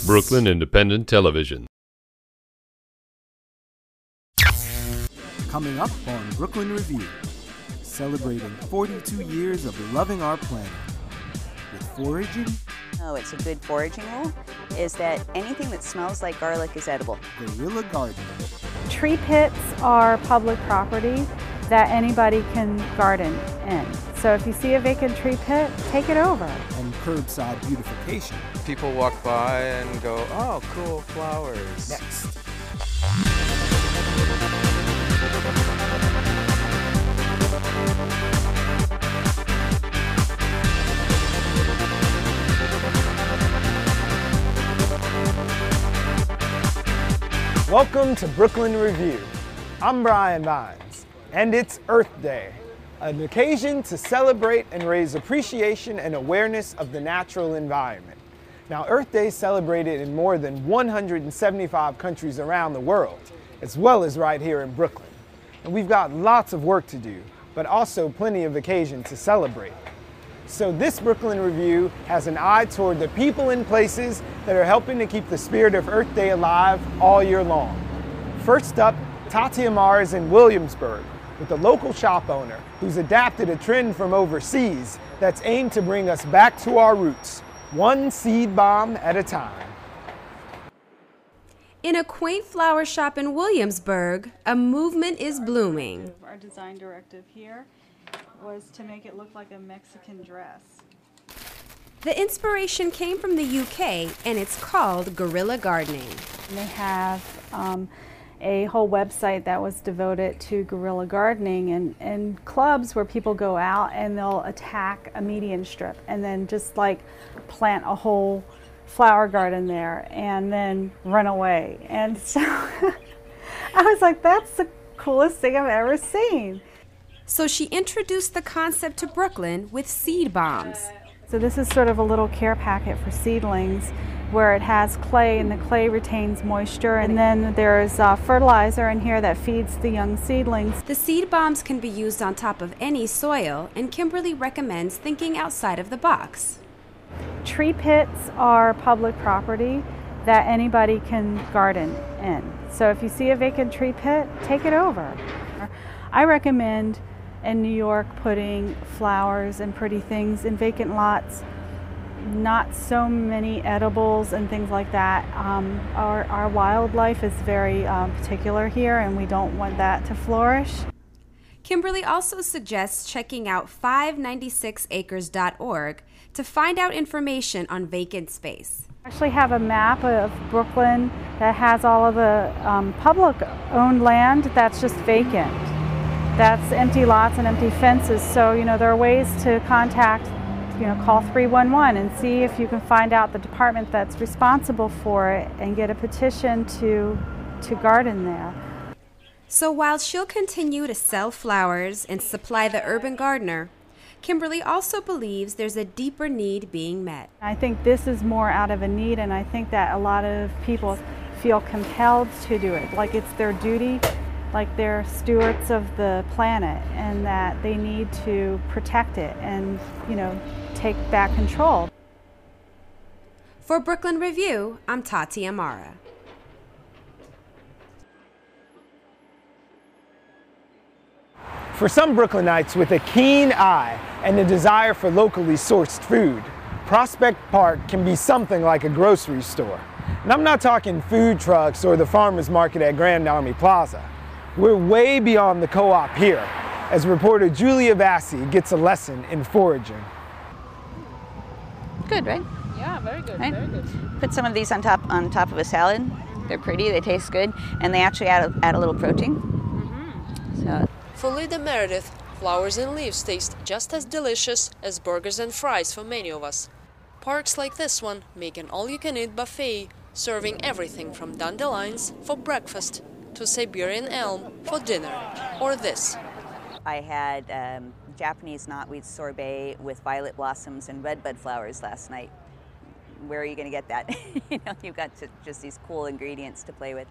Brooklyn Independent Television. Coming up on Brooklyn Review, celebrating 42 years of loving our planet. With foraging. Oh, it's a good foraging rule, is that anything that smells like garlic is edible. Guerrilla gardening. Tree pits are public property that anybody can garden in. So if you see a vacant tree pit, take it over. And curbside beautification. People walk by and go, oh, cool flowers. Next. Welcome to Brooklyn Review. I'm Brian Vines, and it's Earth Day, an occasion to celebrate and raise appreciation and awareness of the natural environment. Now, Earth Day is celebrated in more than 175 countries around the world, as well as right here in Brooklyn. And we've got lots of work to do, but also plenty of occasion to celebrate. So this Brooklyn Review has an eye toward the people and places that are helping to keep the spirit of Earth Day alive all year long. First up, Tati Amara is in Williamsburg with a local shop owner who's adapted a trend from overseas that's aimed to bring us back to our roots, one seed bomb at a time. In a quaint flower shop in Williamsburg, a movement is blooming. Our design directive here was to make it look like a Mexican dress. The inspiration came from the UK, and it's called guerrilla gardening. They have a whole website that was devoted to guerrilla gardening and clubs where people go out and they'll attack a median strip and then just like plant a whole flower garden there and then run away. And so I was like, that's the coolest thing I've ever seen. So she introduced the concept to Brooklyn with seed bombs. So this is sort of a little care packet for seedlings where it has clay and the clay retains moisture, and then there's fertilizer in here that feeds the young seedlings. The seed bombs can be used on top of any soil, and Kimberly recommends thinking outside of the box. Tree pits are public property that anybody can garden in. So if you see a vacant tree pit, take it over. I recommend in New York putting flowers and pretty things in vacant lots, not so many edibles and things like that. Our wildlife is very particular here, and we don't want that to flourish. Kimberly also suggests checking out 596acres.org to find out information on vacant space. I actually have a map of Brooklyn that has all of the public-owned land that's just vacant. That's empty lots and empty fences. So, there are ways to contact, call 311 and see if you can find out the department that's responsible for it and get a petition to garden there. So while she'll continue to sell flowers and supply the urban gardener, Kimberly also believes there's a deeper need being met. I think this is more out of a need, and I think that a lot of people feel compelled to do it, like it's their duty, like they're stewards of the planet, and that they need to protect it and, take back control. For Brooklyn Review, I'm Tati Amara. For some Brooklynites with a keen eye and a desire for locally sourced food, Prospect Park can be something like a grocery store. And I'm not talking food trucks or the farmers market at Grand Army Plaza. We're way beyond the co-op here, as reporter Julia Vassie gets a lesson in foraging. Good, right? Yeah, very good, Right? very good. Put some of these on top of a salad. They're pretty, they taste good, and they actually add a little protein. Mm-hmm. So. For Leda Meredith, flowers and leaves taste just as delicious as burgers and fries for many of us. Parks like this one make an all-you-can-eat buffet, serving everything from dandelions for breakfast to Siberian elm for dinner, or this. I had Japanese knotweed sorbet with violet blossoms and redbud flowers last night. Where are you going to get that? You've got just these cool ingredients to play with.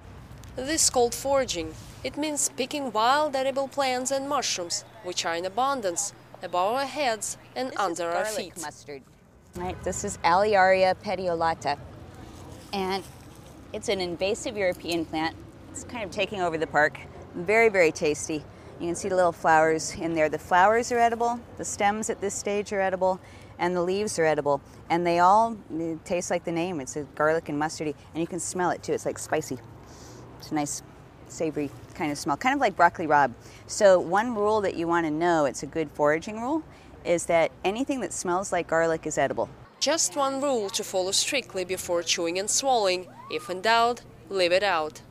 This is called foraging. It means picking wild edible plants and mushrooms, which are in abundance, above our heads and under our feet. Mustard. Right, this is Alliaria petiolata. And it's an invasive European plant. It's kind of taking over the park. Very, very tasty. You can see the little flowers in there. The flowers are edible, the stems at this stage are edible, and the leaves are edible. And they all taste like the name. It's a garlic and mustardy, and you can smell it too. It's like spicy. It's a nice, savory kind of smell, kind of like broccoli rabe. So one rule that you want to know, it's a good foraging rule, is that anything that smells like garlic is edible. Just one rule to follow strictly before chewing and swallowing. If in doubt, leave it out.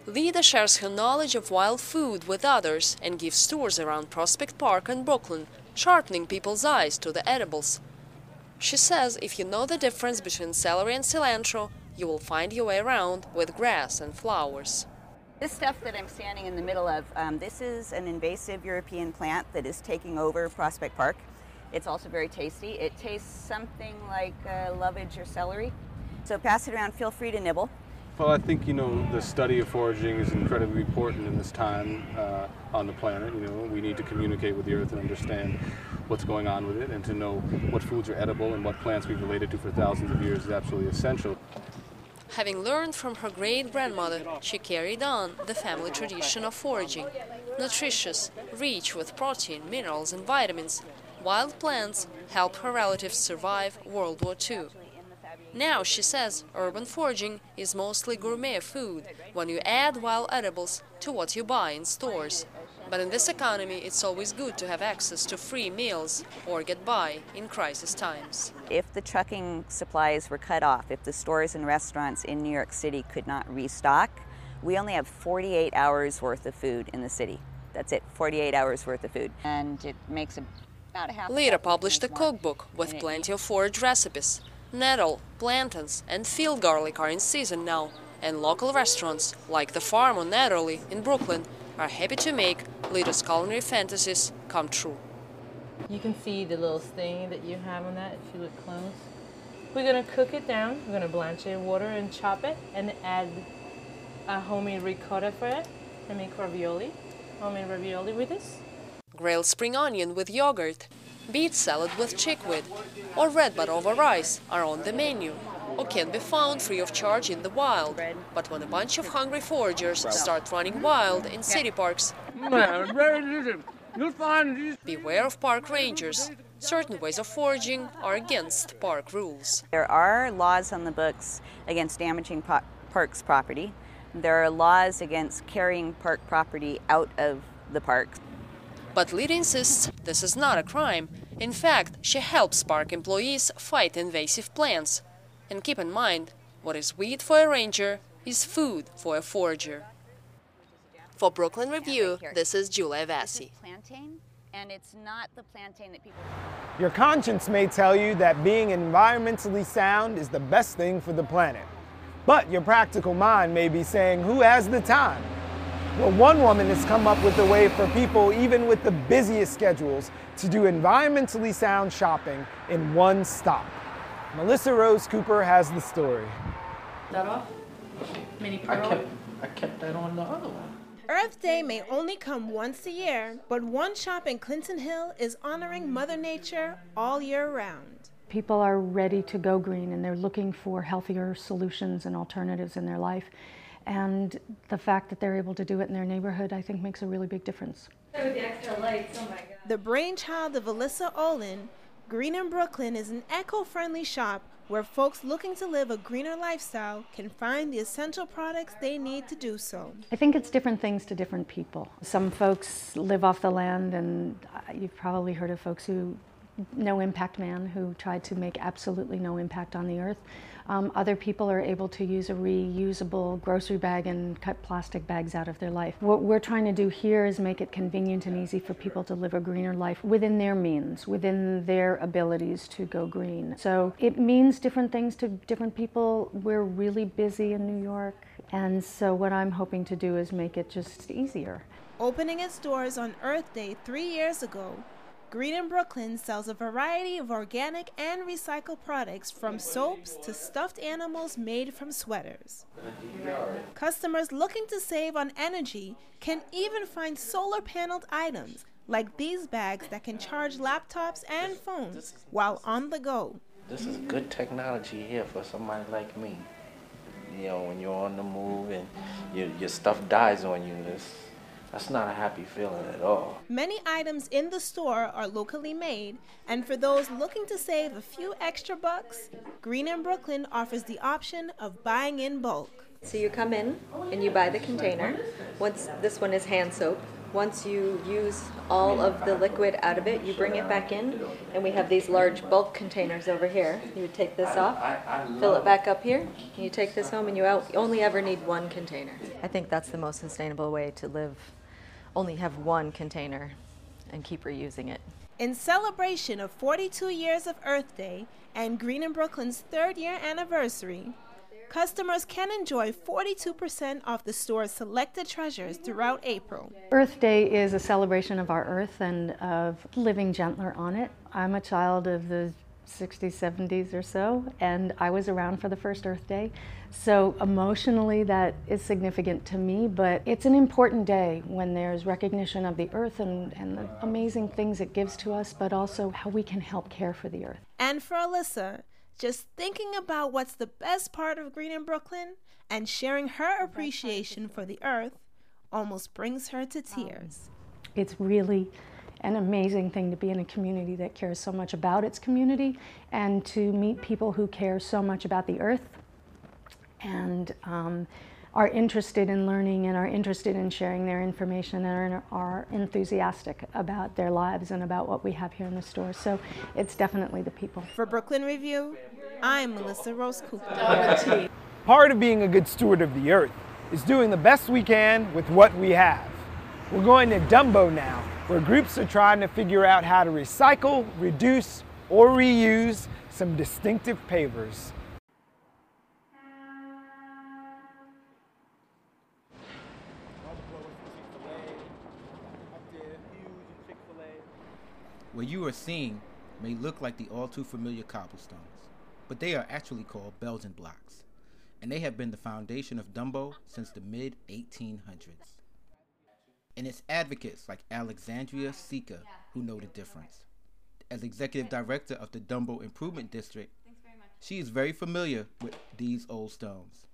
Leda shares her knowledge of wild food with others and gives tours around Prospect Park and Brooklyn, sharpening people's eyes to the edibles. She says if you know the difference between celery and cilantro, you will find your way around with grass and flowers. This stuff that I'm standing in the middle of, this is an invasive European plant that is taking over Prospect Park. It's also very tasty. It tastes something like lovage or celery. So pass it around, feel free to nibble. Well, I think, the study of foraging is incredibly important in this time on the planet. We need to communicate with the earth and understand what's going on with it, and to know what foods are edible and what plants we've related to for thousands of years is absolutely essential. Having learned from her great-grandmother, she carried on the family tradition of foraging. Nutritious, rich with protein, minerals and vitamins, wild plants helped her relatives survive World War II. Now, she says, urban foraging is mostly gourmet food when you add wild edibles to what you buy in stores. But in this economy, it's always good to have access to free meals or get by in crisis times. If the trucking supplies were cut off, if the stores and restaurants in New York City could not restock, we only have 48 hours worth of food in the city. That's it, 48 hours worth of food. And it makes about a half. Leda published a cookbook with plenty of forage recipes. Nettle, plantains and field garlic are in season now, and local restaurants, like the Farm on Netherly in Brooklyn, are happy to make Leda's culinary fantasies come true. You can see the little stain that you have on that if you look close. We're going to cook it down. We're going to blanch it in water and chop it and add a homemade ricotta for it and make ravioli. Homemade ravioli with this. Grilled spring onion with yogurt, beet salad with chickweed, or red butter over rice are on the menu, or can be found free of charge in the wild. But when a bunch of hungry foragers start running wild in city parks, beware of park rangers. Certain ways of foraging are against park rules. There are laws on the books against damaging parks property. There are laws against carrying park property out of the parks. But Leda insists this is not a crime. In fact, she helps park employees fight invasive plants. And keep in mind, what is weed for a ranger is food for a forager. For Brooklyn Review, this is Julia Vassi. And it's not the plantain that people... Your conscience may tell you that being environmentally sound is the best thing for the planet. But your practical mind may be saying, who has the time? Well, one woman has come up with a way for people, even with the busiest schedules, to do environmentally sound shopping in one stop. Melissa Rose Cooper has the story. That off? Mini pearl? I kept that on the other one. Earth Day may only come once a year, but one shop in Clinton Hill is honoring Mother Nature all year round. People are ready to go green and they're looking for healthier solutions and alternatives in their life. And the fact that they're able to do it in their neighborhood, I think, makes a really big difference. With the extra lights, oh my God. The brainchild of Alyssa Olin, Green in Brooklyn is an eco-friendly shop where folks looking to live a greener lifestyle can find the essential products they need to do so. I think it's different things to different people. Some folks live off the land, and you've probably heard of folks who no impact man, who tried to make absolutely no impact on the earth. Other people are able to use a reusable grocery bag and cut plastic bags out of their life. What we're trying to do here is make it convenient and easy for people to live a greener life within their means, within their abilities to go green. So it means different things to different people. We're really busy in New York, and so what I'm hoping to do is make it just easier. Opening its doors on Earth Day 3 years ago, Green in Brooklyn sells a variety of organic and recycled products, from soaps to stuffed animals made from sweaters. Customers looking to save on energy can even find solar-paneled items like these bags that can charge laptops and phones while on the go. This is good technology here for somebody like me. You know, when you're on the move and your stuff dies on you, that's not a happy feeling at all. Many items in the store are locally made, and for those looking to save a few extra bucks, Green in Brooklyn offers the option of buying in bulk. So you come in and you buy the container. Once this one is hand soap. Once you use all of the liquid out of it, you bring it back in, and we have these large bulk containers over here. You would take this off, fill it back up here, and you take this home, and you only ever need one container. I think that's the most sustainable way to live. Only have one container and keep reusing it. In celebration of 42 years of Earth Day and Green in Brooklyn's 3rd year anniversary, customers can enjoy 42% off the store's selected treasures throughout April. Earth Day is a celebration of our earth and of living gentler on it. I'm a child of the 60s, 70s or so, and I was around for the first Earth Day. So emotionally that is significant to me, but it's an important day when there's recognition of the earth and the amazing things it gives to us, but also how we can help care for the earth. And for Alyssa, just thinking about what's the best part of Green in Brooklyn and sharing her appreciation for the earth almost brings her to tears. It's really an amazing thing to be in a community that cares so much about its community and to meet people who care so much about the earth and are interested in learning and are interested in sharing their information and are enthusiastic about their lives and about what we have here in the store. So it's definitely the people. For Brooklyn Review, I'm Melissa Rose Cooper. Part of being a good steward of the earth is doing the best we can with what we have. We're going to Dumbo now, where groups are trying to figure out how to recycle, reduce, or reuse some distinctive pavers. What you are seeing may look like the all too familiar cobblestones, but they are actually called Belgian blocks, and they have been the foundation of Dumbo since the mid-1800s. And it's advocates like Alexandria Sika who know the difference. As executive director of the Dumbo Improvement District, she is very familiar with these old stones.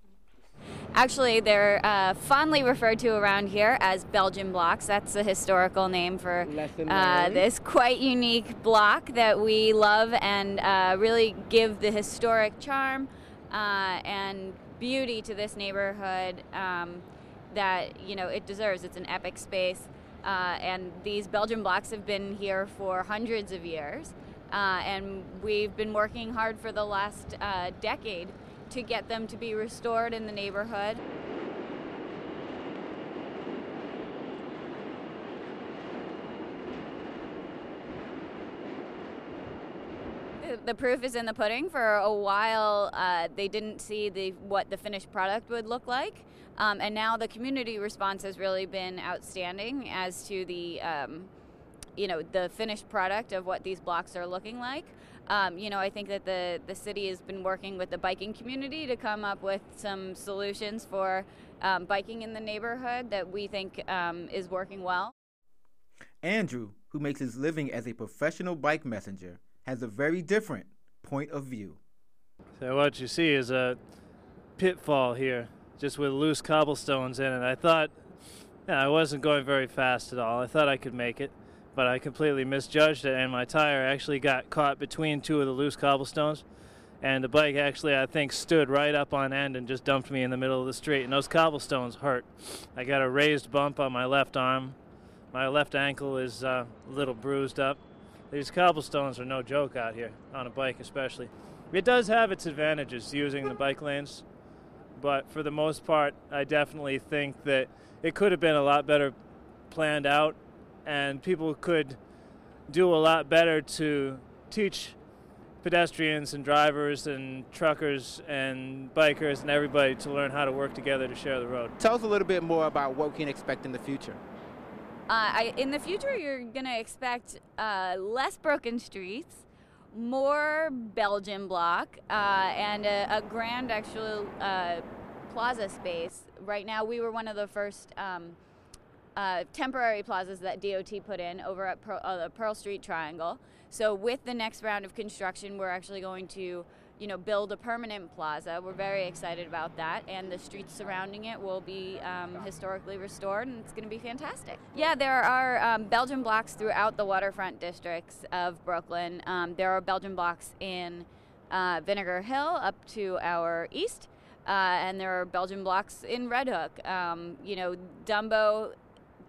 Actually, they're fondly referred to around here as Belgian blocks. That's the historical name for this quite unique block that we love and really give the historic charm and beauty to this neighborhood that it deserves. It's an epic space, and these Belgian blocks have been here for hundreds of years, and we've been working hard for the last decade to get them to be restored in the neighborhood. The proof is in the pudding. For a while, they didn't see what the finished product would look like, and now the community response has really been outstanding as to the finished product of what these blocks are looking like. I think that the city has been working with the biking community to come up with some solutions for biking in the neighborhood that we think is working well. Andrew, who makes his living as a professional bike messenger, has a very different point of view. So what you see is a pitfall here, just with loose cobblestones in it. I thought I wasn't going very fast at all. I thought I could make it, but I completely misjudged it, and my tire actually got caught between two of the loose cobblestones, and the bike actually, I think, stood right up on end and just dumped me in the middle of the street, and those cobblestones hurt. I got a raised bump on my left arm. My left ankle is a little bruised up. These cobblestones are no joke out here, on a bike especially. It does have its advantages using the bike lanes, but for the most part, I definitely think that it could have been a lot better planned out, and people could do a lot better to teach pedestrians and drivers and truckers and bikers and everybody to learn how to work together to share the road. Tell us a little bit more about what we can expect in the future. In the future, you're going to expect less broken streets, more Belgian block, and a grand actual plaza space. Right now, we were one of the first temporary plazas that DOT put in over at the Pearl Street Triangle. So with the next round of construction, we're actually going to build a permanent plaza. We're very excited about that, and the streets surrounding it will be historically restored, and it's going to be fantastic. Yeah, there are Belgian blocks throughout the waterfront districts of Brooklyn. There are Belgian blocks in Vinegar Hill up to our east, and there are Belgian blocks in Red Hook.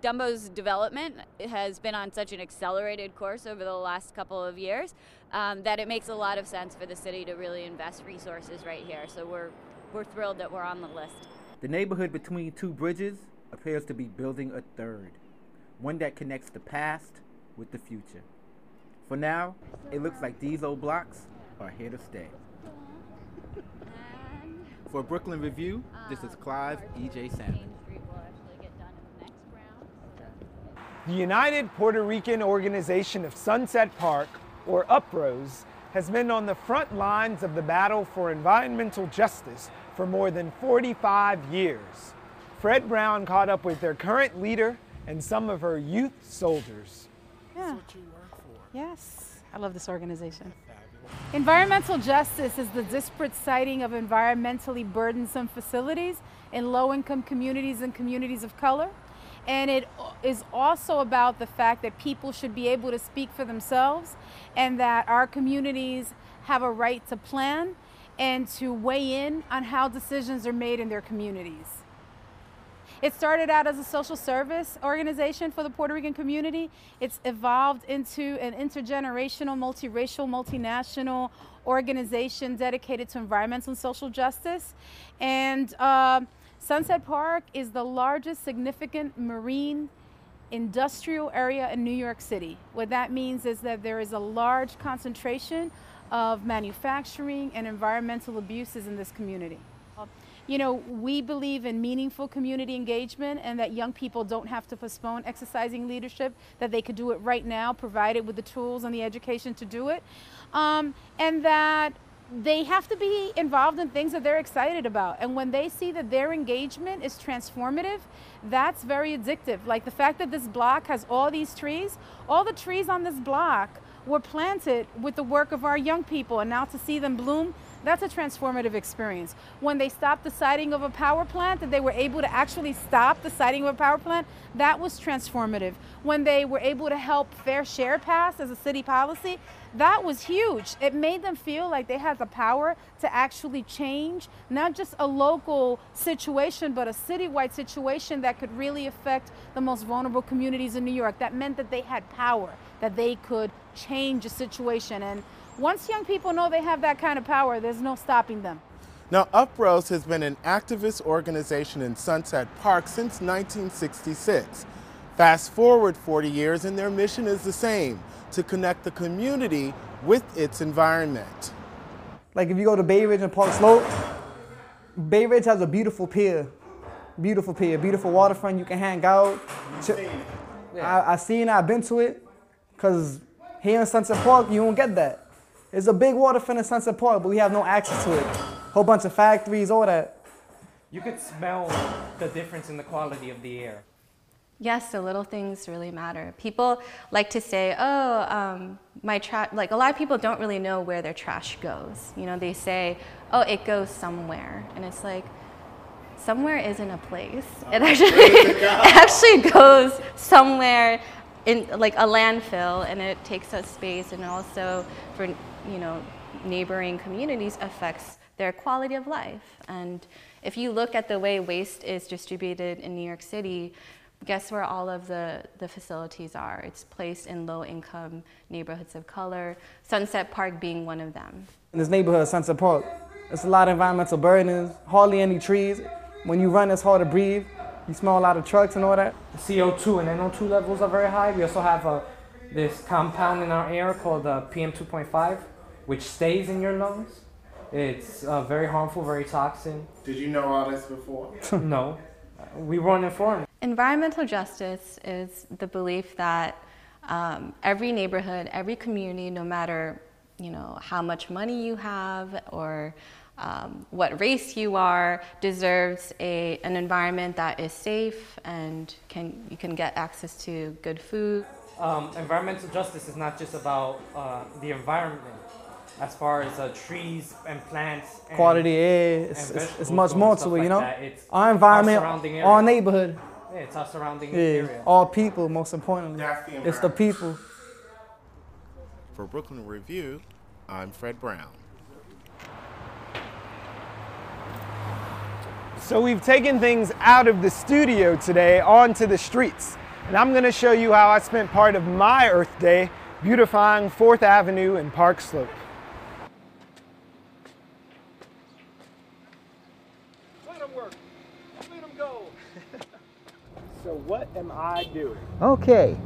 Dumbo's development has been on such an accelerated course over the last couple of years that it makes a lot of sense for the city to really invest resources right here. So we're thrilled that we're on the list. The neighborhood between two bridges appears to be building a third, one that connects the past with the future. For now, it looks like these old blocks are here to stay. For Brooklyn Review, this is Clive E.J. Salmon. The United Puerto Rican Organization of Sunset Park, or UPROSE, has been on the front lines of the battle for environmental justice for more than 45 years. Fred Brown caught up with their current leader and some of her youth soldiers. Yeah. That's what you work for. Yes, I love this organization. Environmental justice is the disparate siting of environmentally burdensome facilities in low-income communities and communities of color. And it is also about the fact that people should be able to speak for themselves and that our communities have a right to plan and to weigh in on how decisions are made in their communities. It started out as a social service organization for the Puerto Rican community. It's evolved into an intergenerational, multiracial, multinational organization dedicated to environmental and social justice. And Sunset Park is the largest significant marine industrial area in New York City. What that means is that there is a large concentration of manufacturing and environmental abuses in this community. We believe in meaningful community engagement and that young people don't have to postpone exercising leadership, that they could do it right now, provided with the tools and the education to do it, and that they have to be involved in things that they're excited about. And when they see that their engagement is transformative, that's very addictive. Like the fact that this block has all these trees, all the trees on this block were planted with the work of our young people, and now to see them bloom, that's a transformative experience. When they stopped the siting of a power plant, that they were able to actually stop the siting of a power plant, that was transformative. When they were able to help Fair Share pass as a city policy, that was huge. It made them feel like they had the power to actually change not just a local situation, but a citywide situation that could really affect the most vulnerable communities in New York. That meant that they had power, that they could change a situation. And once young people know they have that kind of power, there's no stopping them. Now, UPROSE has been an activist organization in Sunset Park since 1966. Fast forward 40 years and their mission is the same, to connect the community with its environment. Like if you go to Bay Ridge and Park Slope, Bay Ridge has a beautiful pier, beautiful waterfront. You can hang out. I've seen it, I've been to it, because here in Sunset Park, you don't get that. It's a big waterfront in Sunset Park, but we have no access to it. Whole bunch of factories, all that. You could smell the difference in the quality of the air. Yes, the little things really matter. People like to say, my trash, like a lot of people don't really know where their trash goes. They say, oh, it goes somewhere. And it's like, somewhere isn't a place. It actually goes somewhere in like a landfill, and it takes up space, and also for neighboring communities affects their quality of life. And if you look at the way waste is distributed in New York City, guess where all of the facilities are? It's placed in low-income neighborhoods of color, Sunset Park being one of them. In this neighborhood, Sunset Park, there's a lot of environmental burdens, hardly any trees. When you run, it's hard to breathe. You smell a lot of trucks and all that. CO2 and NO2 levels are very high. We also have this compound in our air called PM 2.5, which stays in your lungs. It's very harmful, very toxic. Did you know all this before? No. We weren't informed. Environmental justice is the belief that every neighborhood, every community, no matter how much money you have or what race you are, deserves an environment that is safe and you can get access to good food. environmental justice is not just about the environment, as far as trees and plants. And, quality air, it's much more to it, you know? Our environment, our neighborhood. Yeah, it's our surrounding Yeah, area. all people, most importantly. It's the people. For Brooklyn Review, I'm Fred Brown. So we've taken things out of the studio today onto the streets. And I'm gonna show you how I spent part of my Earth Day beautifying 4th Avenue and Park Slope. Let them work, let them go. So what am I doing? Okay,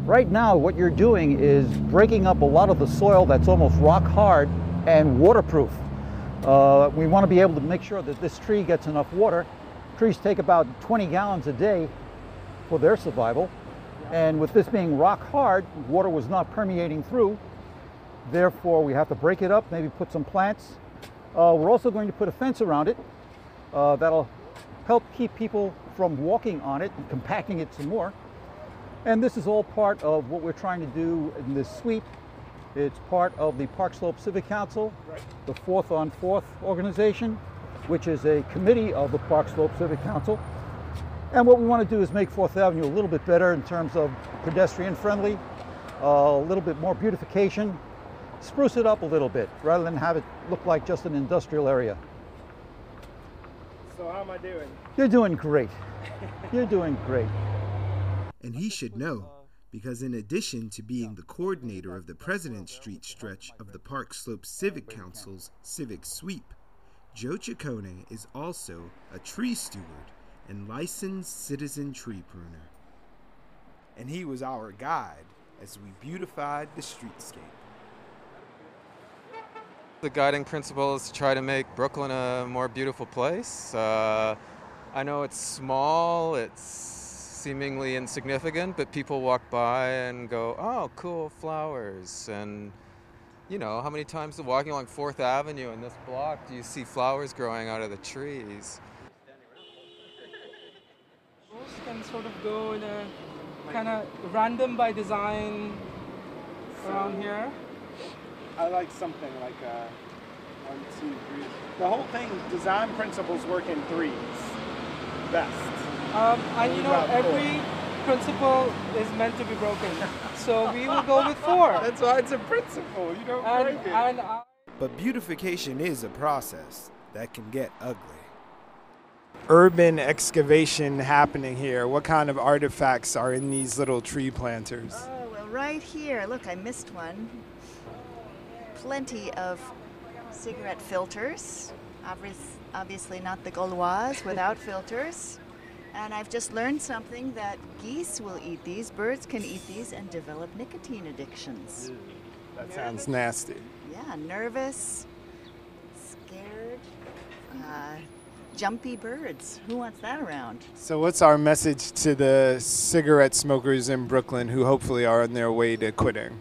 right now what you're doing is breaking up a lot of the soil that's almost rock hard and waterproof. We want to be able to make sure that this tree gets enough water. Trees take about 20 gallons a day for their survival. And with this being rock hard, water was not permeating through. Therefore, we have to break it up, maybe put some plants. We're also going to put a fence around it that'll help keep people from walking on it and compacting it some more. And this is all part of what we're trying to do in this sweep. It's part of the Park Slope Civic Council, the 4th on 4th organization, which is a committee of the Park Slope Civic Council. And what we want to do is make 4th Avenue a little bit better in terms of pedestrian friendly, a little bit more beautification, spruce it up a little bit rather than have it look like just an industrial area. So how am I doing? You're doing great. You're doing great. And he should know, because in addition to being the coordinator of the President Street stretch of the Park Slope Civic Council's Civic Sweep, Joe Ciccone is also a tree steward and licensed citizen tree pruner. And he was our guide as we beautified the streetscape. The guiding principle is to try to make Brooklyn a more beautiful place. I know it's small, it's seemingly insignificant, but people walk by and go, oh, cool flowers. And you know, how many times walking along 4th Avenue in this block do you see flowers growing out of the trees? Can sort of go in a kind of random by design around here. I like something like 1, 2, 3. The whole thing, design principles work in 3s. Best. And you know, every principle is meant to be broken. So we will go with 4. That's why it's a principle. You don't break it. But beautification is a process that can get ugly. Urban excavation happening here. What kind of artifacts are in these little tree planters? Oh, well, right here. Look, I missed one. Plenty of cigarette filters. Obviously not the Gauloise without filters. And I've just learned something that geese will eat these, birds can eat these and develop nicotine addictions. That sounds nasty. Yeah, nervous, scared, jumpy birds. Who wants that around? So what's our message to the cigarette smokers in Brooklyn who hopefully are on their way to quitting?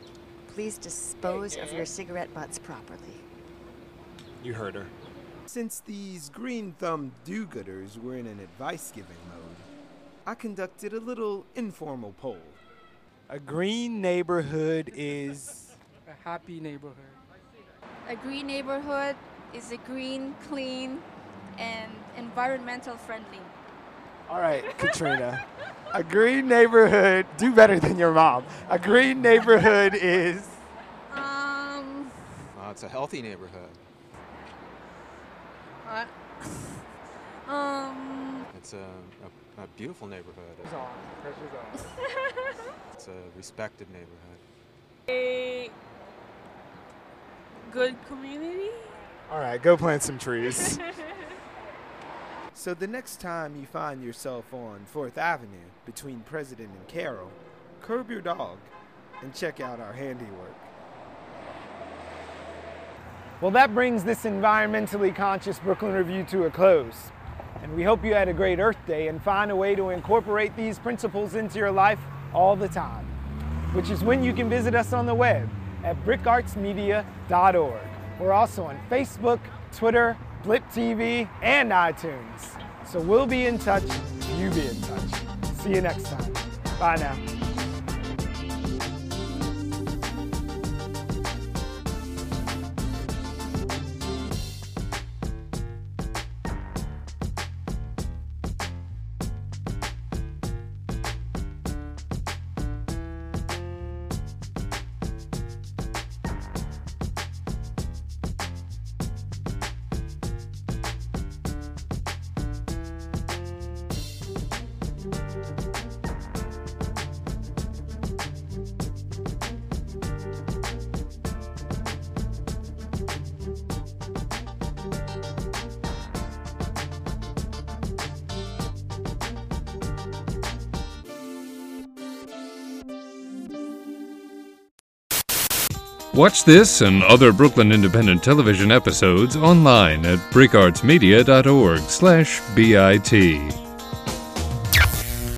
Please dispose of your cigarette butts properly. You heard her. Since these green-thumbed do-gooders were in an advice-giving mode, I conducted a little informal poll. A green neighborhood is... A happy neighborhood. A green neighborhood is a green, clean, and environmental friendly. All right, Katrina. A green neighborhood, do better than your mom. A green neighborhood is... It's a healthy neighborhood. It's a beautiful neighborhood. It's a respected neighborhood. A good community. All right, go plant some trees. So the next time you find yourself on 4th Avenue between President and Carroll, curb your dog and check out our handiwork. Well, that brings this environmentally conscious Brooklyn Review to a close. And we hope you had a great Earth Day and find a way to incorporate these principles into your life all the time, which is when you can visit us on the web at bricartsmedia.org. We're also on Facebook, Twitter, Blip TV, and iTunes. So we'll be in touch, you be in touch. See you next time. Bye now. Watch this and other Brooklyn Independent Television episodes online at bricartsmedia.org/BIT.